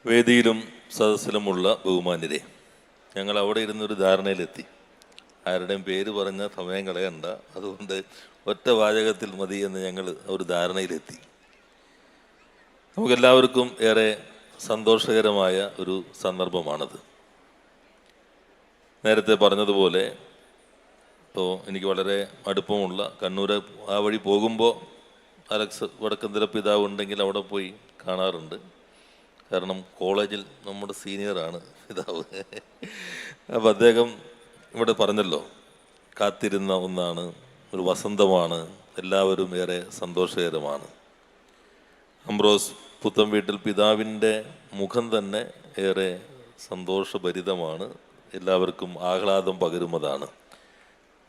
വേദിയിലും സദസ്സിലുമുള്ള ബഹുമാന്യരെ, ഞങ്ങൾ അവിടെ ഇരുന്നൊരു ധാരണയിലെത്തി. ആരുടെയും പേര് പറഞ്ഞ സമയം കളയണ്ട, അതുകൊണ്ട് ഒറ്റ വാചകത്തിൽ മതി എന്ന് ഞങ്ങൾ ഒരു ധാരണയിലെത്തി. നമുക്കെല്ലാവർക്കും ഏറെ സന്തോഷകരമായ ഒരു സന്ദർഭമാണത്. നേരത്തെ പറഞ്ഞതുപോലെ ഇപ്പോൾ എനിക്ക് വളരെ അടുപ്പമുള്ള കണ്ണൂർ ആ വഴി പോകുമ്പോൾ അലക്സ് വടക്കന്തല പിതാവ് ഉണ്ടെങ്കിൽ അവിടെ പോയി കാണാറുണ്ട്. കാരണം കോളേജിൽ നമ്മുടെ സീനിയറാണ് പിതാവ്. അപ്പം അദ്ദേഹം ഇവിടെ പറഞ്ഞല്ലോ, കാത്തിരുന്ന ഒന്നാണ്, ഒരു വസന്തമാണ്, എല്ലാവരും ഏറെ സന്തോഷകരമാണ്. അംബ്രോസ് പുത്തൻവീട്ടിൽ പിതാവിൻ്റെ മുഖം തന്നെ ഏറെ സന്തോഷഭരിതമാണ്, എല്ലാവർക്കും ആഹ്ലാദം പകരുന്നതാണ്.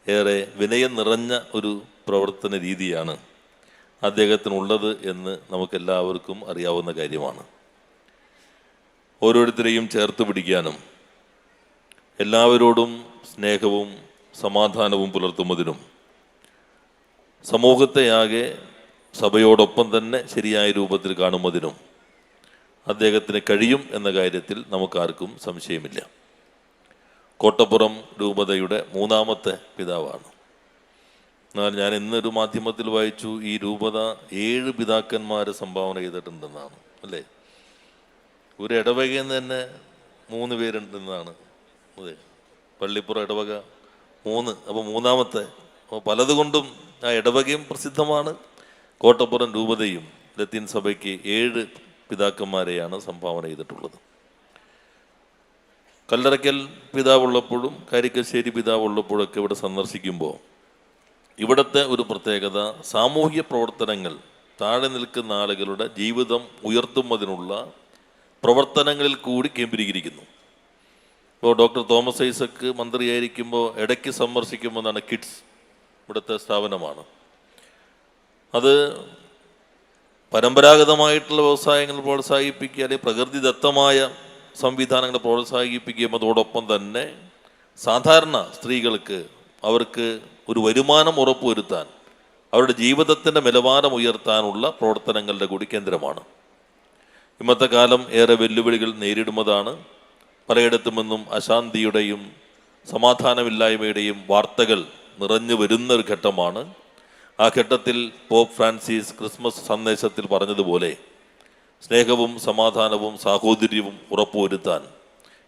ഏറെ വിനയം നിറഞ്ഞ ഒരു പ്രവർത്തന രീതിയാണ് അദ്ദേഹത്തിനുള്ളത് എന്ന് നമുക്കെല്ലാവർക്കും അറിയാവുന്ന കാര്യമാണ്. ഓരോരുത്തരെയും ചേർത്ത് പിടിക്കാനും എല്ലാവരോടും സ്നേഹവും സമാധാനവും പുലർത്തുന്നതിനും സമൂഹത്തെയാകെ സഭയോടൊപ്പം തന്നെ ശരിയായ രൂപത്തിൽ കാണുന്നതിനും അദ്ദേഹത്തിന് കഴിയും എന്ന കാര്യത്തിൽ നമുക്കാർക്കും സംശയമില്ല. കോട്ടപ്പുറം രൂപതയുടെ മൂന്നാമത്തെ പിതാവാണ്. എന്നാൽ ഞാൻ ഇന്നൊരു മാധ്യമത്തിൽ വായിച്ചു, ഈ രൂപത 7 പിതാക്കന്മാരെ സംഭാവന ചെയ്തിട്ടുണ്ടെന്നാണ്. അല്ലേ? ഒരു ഇടവകയിൽ നിന്ന് തന്നെ 3 പേരുണ്ടെന്നാണ്. അതെ, പള്ളിപ്പുറം ഇടവക 3, അപ്പോൾ മൂന്നാമത്തെ. അപ്പോൾ പലതുകൊണ്ടും ആ ഇടവകയും പ്രസിദ്ധമാണ്, കോട്ടപ്പുറം രൂപതയും ലത്തീൻ സഭയ്ക്ക് 7 പിതാക്കന്മാരെയാണ് സംഭാവന ചെയ്തിട്ടുള്ളത്. കല്ലറയ്ക്കൽ പിതാവുള്ളപ്പോഴും കാരിക്കശ്ശേരി പിതാവുള്ളപ്പോഴൊക്കെ ഇവിടെ സന്ദർശിക്കുമ്പോൾ ഇവിടുത്തെ ഒരു പ്രത്യേകത, സാമൂഹ്യ പ്രവർത്തനങ്ങൾ, താഴെ നിൽക്കുന്ന ആളുകളുടെ ജീവിതം ഉയർത്തുന്നതിനുള്ള പ്രവർത്തനങ്ങളിൽ കൂടി കേന്ദ്രീകരിക്കുന്നു. ഇപ്പോൾ ഡോക്ടർ തോമസ് ഐസക്ക് മന്ത്രിയായിരിക്കുമ്പോൾ ഇടയ്ക്ക് സന്ദർശിക്കുമ്പോഴാണ് കിഡ്സ്, ഇവിടുത്തെ സ്ഥാപനമാണ്. അത് പരമ്പരാഗതമായിട്ടുള്ള വ്യവസായങ്ങൾ പ്രോത്സാഹിപ്പിക്കുക, അല്ലെങ്കിൽ പ്രകൃതിദത്തമായ സംവിധാനങ്ങൾ പ്രോത്സാഹിപ്പിക്കുകയും അതോടൊപ്പം തന്നെ സാധാരണ സ്ത്രീകൾക്ക് അവർക്ക് ഒരു വരുമാനം ഉറപ്പുവരുത്താൻ, അവരുടെ ജീവിതത്തിൻ്റെ നിലവാരം ഉയർത്താനുള്ള പ്രവർത്തനങ്ങളുടെ കൂടി കേന്ദ്രമാണ്. ഇന്നത്തെ കാലം ഏറെ വെല്ലുവിളികൾ നേരിടുന്നതാണ്. പലയിടത്തു നിന്നും അശാന്തിയുടെയും സമാധാനമില്ലായ്മയുടെയും വാർത്തകൾ നിറഞ്ഞു വരുന്ന ഒരു ഘട്ടമാണ്. ആ ഘട്ടത്തിൽ പോപ്പ് ഫ്രാൻസിസ് ക്രിസ്മസ് സന്ദേശത്തിൽ പറഞ്ഞതുപോലെ സ്നേഹവും സമാധാനവും സാഹോദര്യവും ഉറപ്പുവരുത്താൻ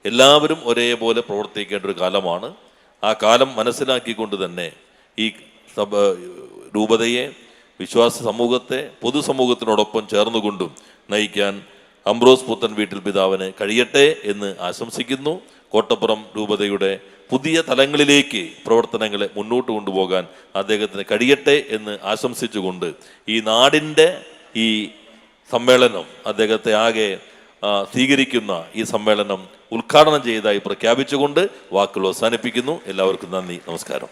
എല്ലാവരും ഒരേപോലെ പ്രവർത്തിക്കേണ്ട ഒരു കാലമാണ്. ആ കാലം മനസ്സിലാക്കിക്കൊണ്ട് തന്നെ ഈ രൂപതയെ, വിശ്വാസ സമൂഹത്തെ പൊതുസമൂഹത്തിനോടൊപ്പം ചേർന്നുകൊണ്ടും നയിക്കാൻ അംബ്രോസ് പുത്തൻവീട്ടിൽ പിതാവിന് കഴിയട്ടെ എന്ന് ആശംസിക്കുന്നു. കോട്ടപ്പുറം രൂപതയുടെ പുതിയ തലങ്ങളിലേക്ക് പ്രവർത്തനങ്ങളെ മുന്നോട്ട് കൊണ്ടുപോകാൻ അദ്ദേഹത്തിന് കഴിയട്ടെ എന്ന് ആശംസിച്ചുകൊണ്ട് ഈ നാടിൻ്റെ ഈ സമ്മേളനം, അദ്ദേഹത്തെ ആകെ സ്വീകരിക്കുന്ന ഈ സമ്മേളനം ഉദ്ഘാടനം ചെയ്തതായി പ്രഖ്യാപിച്ചുകൊണ്ട് വാക്കുകൾ അവസാനിപ്പിക്കുന്നു. എല്ലാവർക്കും നന്ദി, നമസ്കാരം.